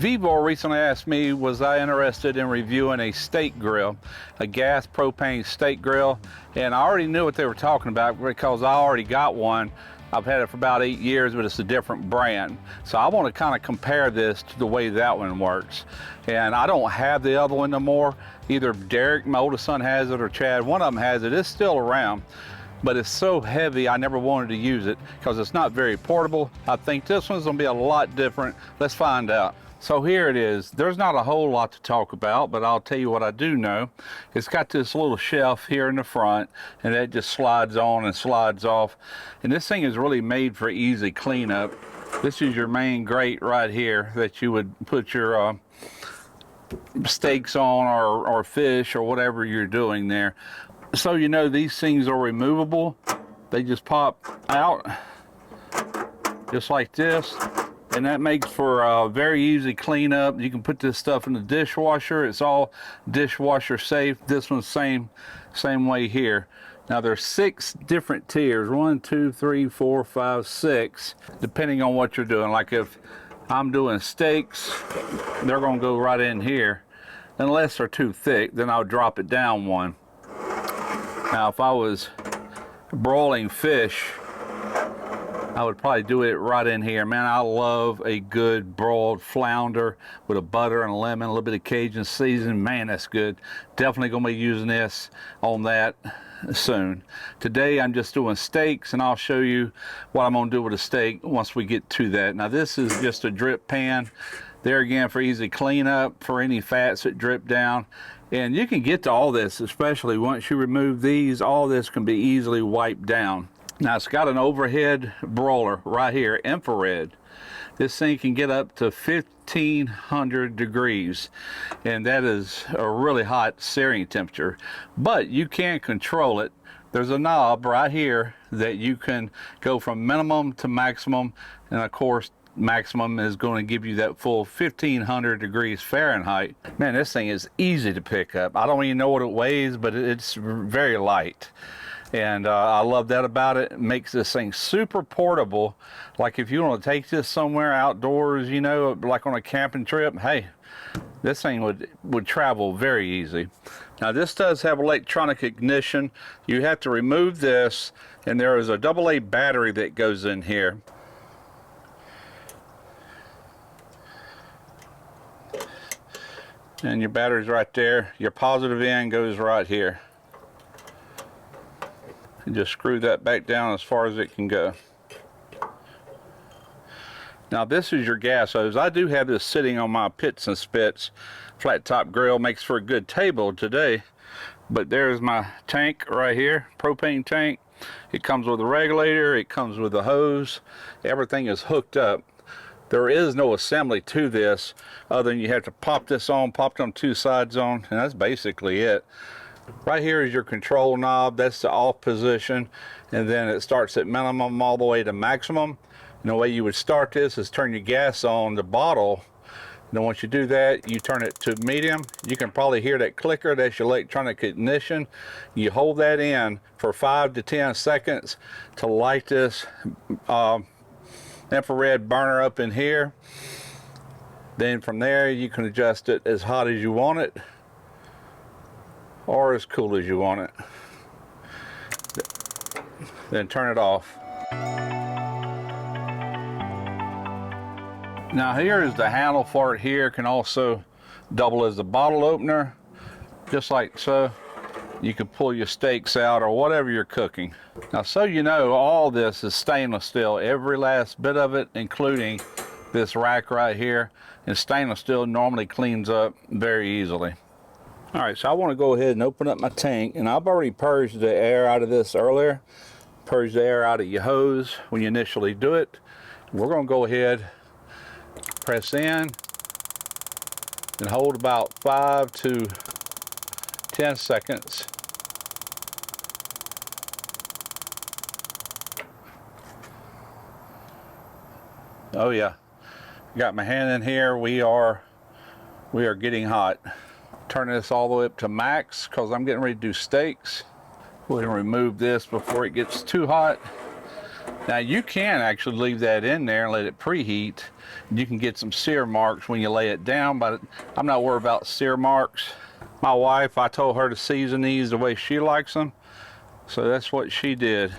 Vevor recently asked me, was I interested in reviewing a steak grill, a gas propane steak grill, and I already knew what they were talking about because I already got one. I've had it for about 8 years, but it's a different brand. So I want to kind of compare this to the way that one works. And I don't have the other one no more. Either Derek, my oldest son, has it, or Chad, one of them has it. It's still around, but it's so heavy I never wanted to use it because it's not very portable. I think this one's gonna be a lot different. Let's find out. So here it is. There's not a whole lot to talk about, but I'll tell you what I do know. It's got this little shelf here in the front, and that just slides on and slides off. And this thing is really made for easy cleanup. This is your main grate right here that you would put your steaks on, or fish, or whatever you're doing there. So you know these things are removable. They just pop out just like this. And that makes for a very easy cleanup. You can put this stuff in the dishwasher. It's all dishwasher safe. This one's same way here. Now there's 6 different tiers. 1, 2, 3, 4, 5, 6, depending on what you're doing. Like if I'm doing steaks, they're gonna go right in here. Unless they're too thick, then I'll drop it down one. Now if I was broiling fish, I would probably do it right in here. Man, I love a good broiled flounder with a butter and a lemon, a little bit of Cajun seasoning. Man, that's good. Definitely gonna be using this on that soon. Today I'm just doing steaks, and I'll show you what I'm gonna do with a steak once we get to that. Now this is just a drip pan. There again, for easy cleanup, for any fats that drip down. And you can get to all this, especially once you remove these, all this can be easily wiped down. Now it's got an overhead broiler right here, infrared. This thing can get up to 1500 degrees, and that is a really hot searing temperature, but you can control it. There's a knob right here that you can go from minimum to maximum, and of course maximum is going to give you that full 1500 degrees Fahrenheit. Man, this thing is easy to pick up. I don't even know what it weighs, but it's very light. And I love that about it. It makes this thing super portable. Like if you want to take this somewhere outdoors, you know, like on a camping trip, hey, this thing would travel very easy. Now this does have electronic ignition. You have to remove this, and there is a AA battery that goes in here. And your battery's right there. Your positive end goes right here. And just screw that back down as far as it can go. Now this is your gas hose. I do have this sitting on my pits and spits. Flat top grill makes for a good table today. But there's my tank right here, propane tank. It comes with a regulator, it comes with a hose. Everything is hooked up. There is no assembly to this other than you have to pop this on, pop them 2 sides on, and that's basically it. Right here is your control knob. That's the off position, and then it starts at minimum all the way to maximum. And the way you would start this is turn your gas on the bottle. And then once you do that, you turn it to medium. You can probably hear that clicker. That's your electronic ignition. You hold that in for 5 to 10 seconds to light this infrared burner up in here. Then from there you can adjust it as hot as you want it, or as cool as you want it. Then turn it off. Now here is the handle for it here. It can also double as a bottle opener, just like so. You can pull your steaks out or whatever you're cooking. Now so you know, all this is stainless steel, every last bit of it, including this rack right here. And stainless steel normally cleans up very easily. All right, so I want to go ahead and open up my tank, and I've already purged the air out of this earlier. Purge the air out of your hose when you initially do it. We're going to go ahead, press in, and hold about 5 to 10 seconds. Oh yeah, got my hand in here. We are getting hot. Turn this all the way up to max because I'm getting ready to do steaks. Go ahead and remove this before it gets too hot. Now you can actually leave that in there and let it preheat. You can get some sear marks when you lay it down, but I'm not worried about sear marks. My wife, I told her to season these the way she likes them, so that's what she did.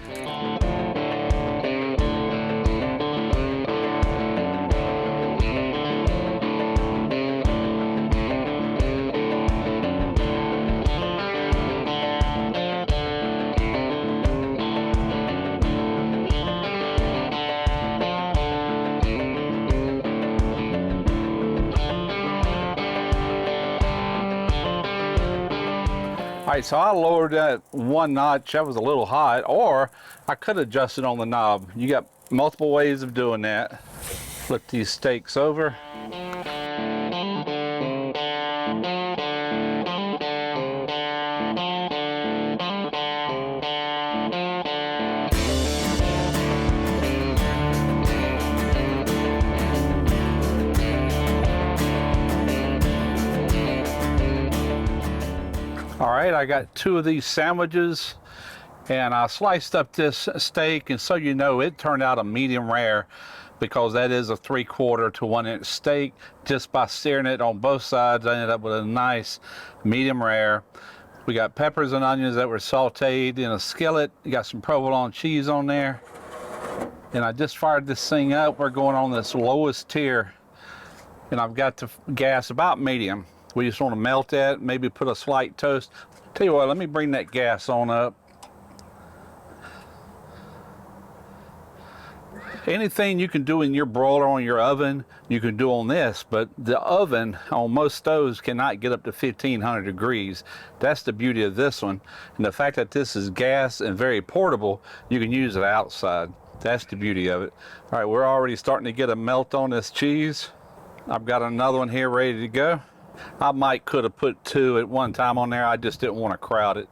All right, so I lowered that one notch. That was a little hot, or I could adjust it on the knob. You got multiple ways of doing that. Flip these steaks over. All right, I got 2 of these sandwiches, and I sliced up this steak, and so you know, it turned out a medium rare because that is a 3/4 to 1 inch steak. Just by searing it on both sides, I ended up with a nice medium rare. We got peppers and onions that were sauteed in a skillet. You got some provolone cheese on there. And I just fired this thing up. We're going on this lowest tier, and I've got the gas about medium. We just want to melt that, maybe put a slight toast. Tell you what, let me bring that gas on up. Anything you can do in your broiler on your oven, you can do on this, but the oven on most stoves cannot get up to 1500 degrees. That's the beauty of this one. And the fact that this is gas and very portable, you can use it outside. That's the beauty of it. All right, we're already starting to get a melt on this cheese. I've got another one here ready to go. I could have put 2 at one time on there. I just didn't want to crowd it.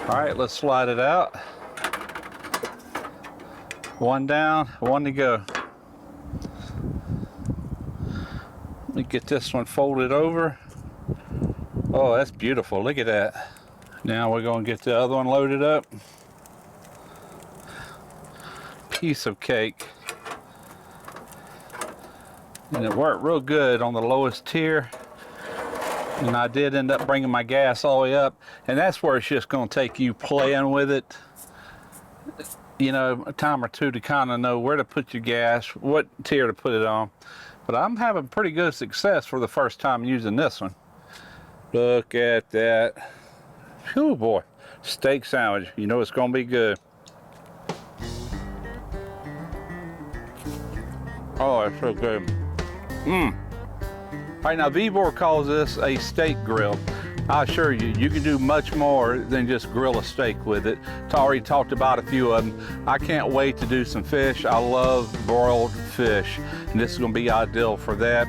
All right, let's slide it out. 1 down, 1 to go. Let me get this one folded over. Oh, that's beautiful. Look at that. Now we're going to get the other one loaded up. Piece of cake. And it worked real good on the lowest tier. And I did end up bringing my gas all the way up. And that's where it's just going to take you playing with it. You know, a time or two to kind of know where to put your gas, what tier to put it on. But I'm having pretty good success for the first time using this one. Look at that. Phew, boy. Steak sandwich. You know it's going to be good. Oh, it's so good. All right, now Vevor calls this a steak grill. I assure you, you can do much more than just grill a steak with it. I already talked about a few of them. I can't wait to do some fish. I love broiled fish, and this is going to be ideal for that.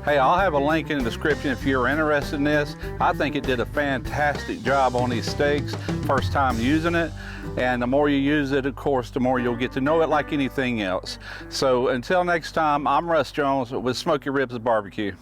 Hey, I'll have a link in the description if you're interested in this. I think it did a fantastic job on these steaks, first time using it. And the more you use it, of course, the more you'll get to know it like anything else. So until next time, I'm Russ Jones with Smoky Ribs Barbecue.